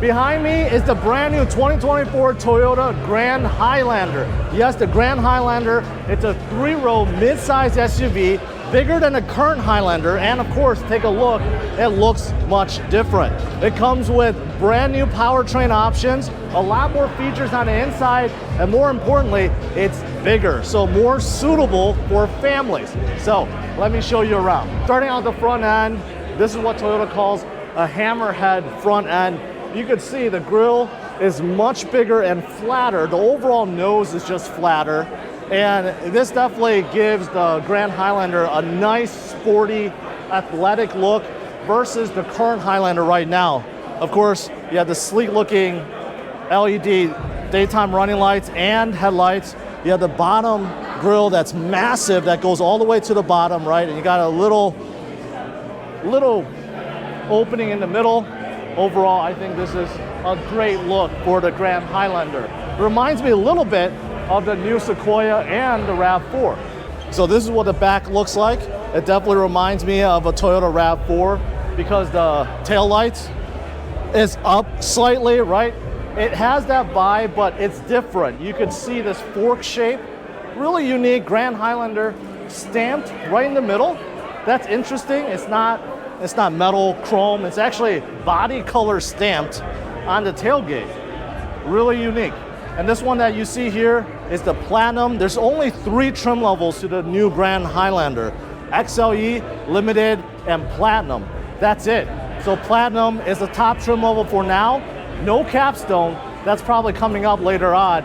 Behind me is the brand new 2024 Toyota Grand Highlander. Yes, the Grand Highlander, it's a 3-row mid-size SUV, bigger than the current Highlander, and of course, take a look, it looks much different. It comes with brand new powertrain options, a lot more features on the inside, and more importantly, it's bigger, so more suitable for families. So let me show you around. Starting out the front end, this is what Toyota calls a hammerhead front end. You can see the grille is much bigger and flatter. The overall nose is just flatter. And this definitely gives the Grand Highlander a nice, sporty, athletic look versus the current Highlander right now. Of course, you have the sleek looking LED daytime running lights and headlights. You have the bottom grille that's massive that goes all the way to the bottom, right? And you got a little opening in the middle. Overall, I think this is a great look for the Grand Highlander. It reminds me a little bit of the new Sequoia and the RAV4. So this is what the back looks like. It definitely reminds me of a Toyota RAV4 because the tail lights is up slightly, right? It has that vibe, but it's different. You can see this fork shape, really unique. Grand Highlander stamped right in the middle. That's interesting. It's not metal chrome. It's actually body color stamped on the tailgate. Really unique. And this one that you see here is the Platinum. There's only 3 trim levels to the new Grand Highlander: XLE, Limited, and Platinum. That's it. So Platinum is the top trim level for now. No capstone. That's probably coming up later on.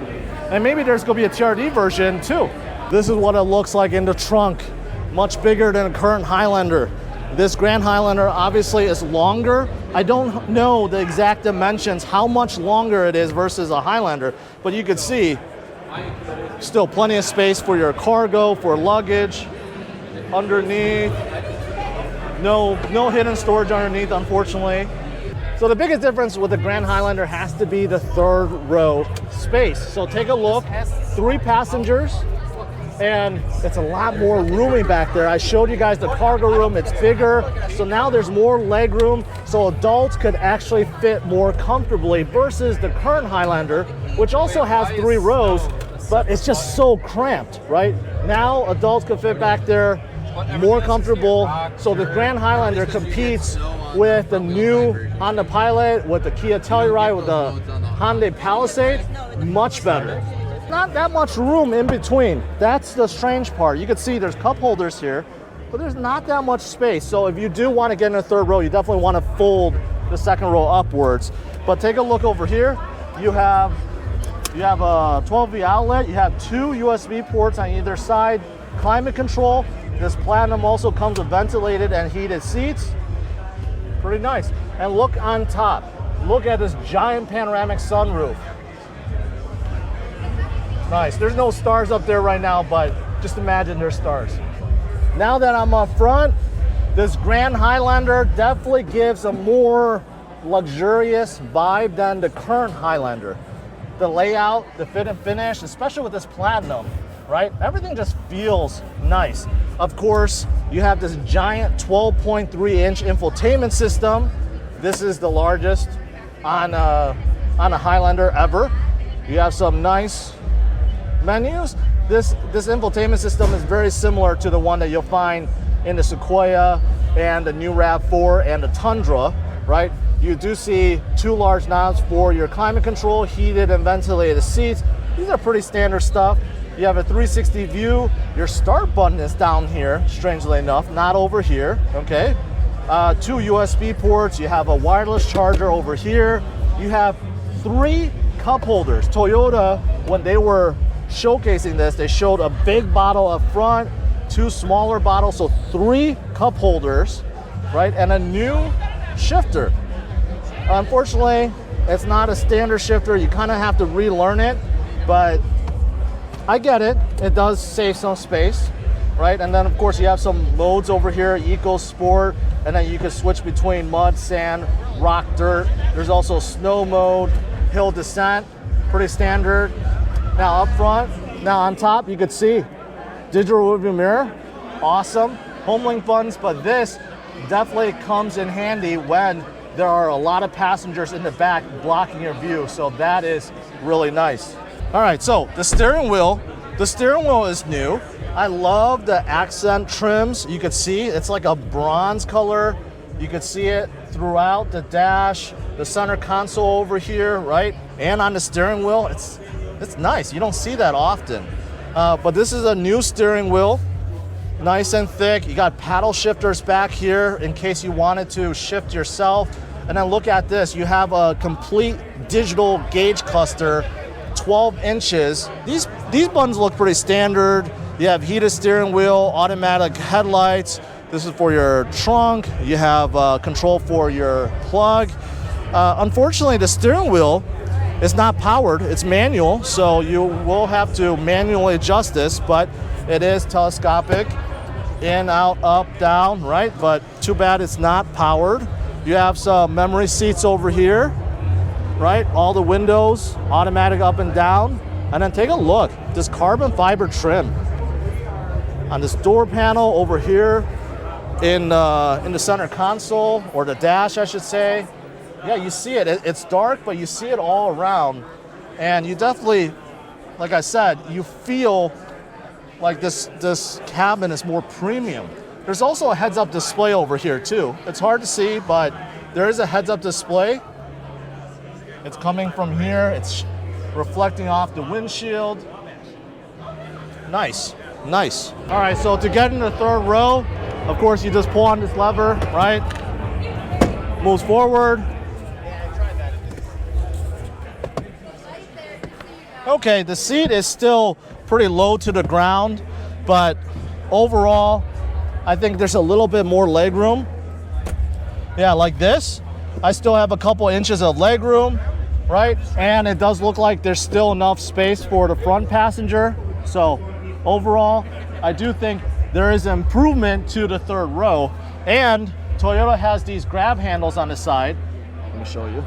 And maybe there's gonna be a TRD version too. This is what it looks like in the trunk. Much bigger than the current Highlander. This Grand Highlander obviously is longer. I don't know the exact dimensions, how much longer it is versus a Highlander, but you can see still plenty of space for your cargo, for luggage. Underneath, no hidden storage underneath, unfortunately. So the biggest difference with the Grand Highlander has to be the 3rd row space. So take a look, 3 passengers, and it's a lot more roomy back there. I showed you guys the cargo room, it's bigger, so now there's more leg room, so adults could actually fit more comfortably versus the current Highlander, which also has 3 rows, but it's just so cramped, right? Now adults could fit back there more comfortable, so the Grand Highlander competes with the new Honda Pilot, with the Kia Telluride, with the Hyundai Palisade, much better. Not that much room in between. That's the strange part. You can see there's cup holders here, but there's not that much space. So if you do want to get in the 3rd row, you definitely want to fold the 2nd row upwards. But take a look over here. You have a 12V outlet. You have 2 USB ports on either side. Climate control. This Platinum also comes with ventilated and heated seats. Pretty nice. And look on top. Look at this giant panoramic sunroof. Nice. There's no stars up there right now, but just imagine there's stars. Now that I'm up front, this Grand Highlander definitely gives a more luxurious vibe than the current Highlander. The layout, the fit and finish, especially with this Platinum, right? Everything just feels nice. Of course, you have this giant 12.3-inch infotainment system. This is the largest on a Highlander ever. You have some nice menus. This infotainment system is very similar to the one that you'll find in the Sequoia and the new RAV4 and the Tundra, right? You do see 2 large knobs for your climate control, heated and ventilated seats. These are pretty standard stuff. You have a 360 view. Your start button is down here, strangely enough, not over here, okay? 2 USB ports. You have a wireless charger over here. You have 3 cup holders. Toyota, when they were showcasing this, they showed a big bottle up front, 2 smaller bottles, so 3 cup holders, right? And a new shifter. Unfortunately, it's not a standard shifter. You kind of have to relearn it, but I get it. It does save some space, right? And then of course you have some modes over here, Eco, Sport, and then you can switch between mud, sand, rock, dirt. There's also snow mode, hill descent, pretty standard. Now up front, now on top, you can see digital rearview mirror, awesome. Home link buttons, but this definitely comes in handy when there are a lot of passengers in the back blocking your view, so that is really nice. All right, so the steering wheel is new. I love the accent trims. You can see it's like a bronze color. You can see it throughout the dash, the center console over here, right? And on the steering wheel, it's nice. You don't see that often. But this is a new steering wheel, nice and thick. You got paddle shifters back here in case you wanted to shift yourself. And then look at this. You have a complete digital gauge cluster, 12 inches. These buttons look pretty standard. You have heated steering wheel, automatic headlights. This is for your trunk. You have control for your plug. Unfortunately, the steering wheel is not powered. It's manual, so you will have to manually adjust this, but it is telescopic. In, out, up, down, right? But too bad it's not powered. You have some memory seats over here, right? All the windows, automatic up and down. And then take a look, this carbon fiber trim on this door panel over here in the center console, or the dash, I should say. Yeah, you see it. It's dark, but you see it all around. And you definitely, like I said, you feel like this cabin is more premium. There's also a heads-up display over here too. It's hard to see, but there is a heads-up display. It's coming from here. It's reflecting off the windshield. Nice, nice. All right, so to get in the third row, of course, you just pull on this lever, right? Moves forward. Okay, the seat is still pretty low to the ground, but overall, I think there's a little bit more leg room. Yeah, like this. I still have a couple inches of leg room, right? And it does look like there's still enough space for the front passenger. So overall, I do think there is improvement to the third row. And Toyota has these grab handles on the side. Let me show you.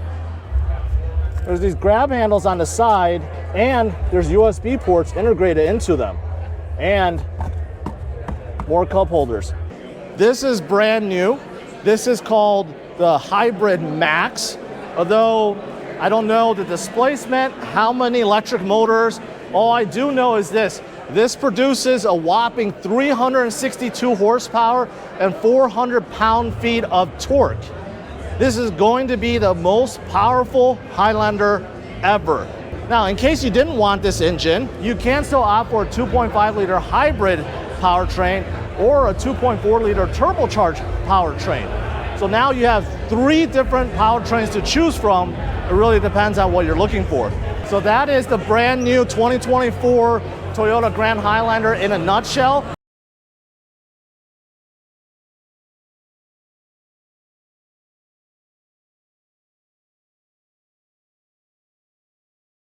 There's these grab handles on the side, and there's USB ports integrated into them. And more cup holders. This is brand new. This is called the Hybrid Max. Although I don't know the displacement, how many electric motors. All I do know is this. This produces a whopping 362 horsepower and 400 pound-feet of torque. This is going to be the most powerful Highlander ever. Now, in case you didn't want this engine, you can still opt for a 2.5 liter hybrid powertrain or a 2.4 liter turbocharged powertrain. So now you have 3 different powertrains to choose from. It really depends on what you're looking for. So that is the brand new 2024 Toyota Grand Highlander in a nutshell.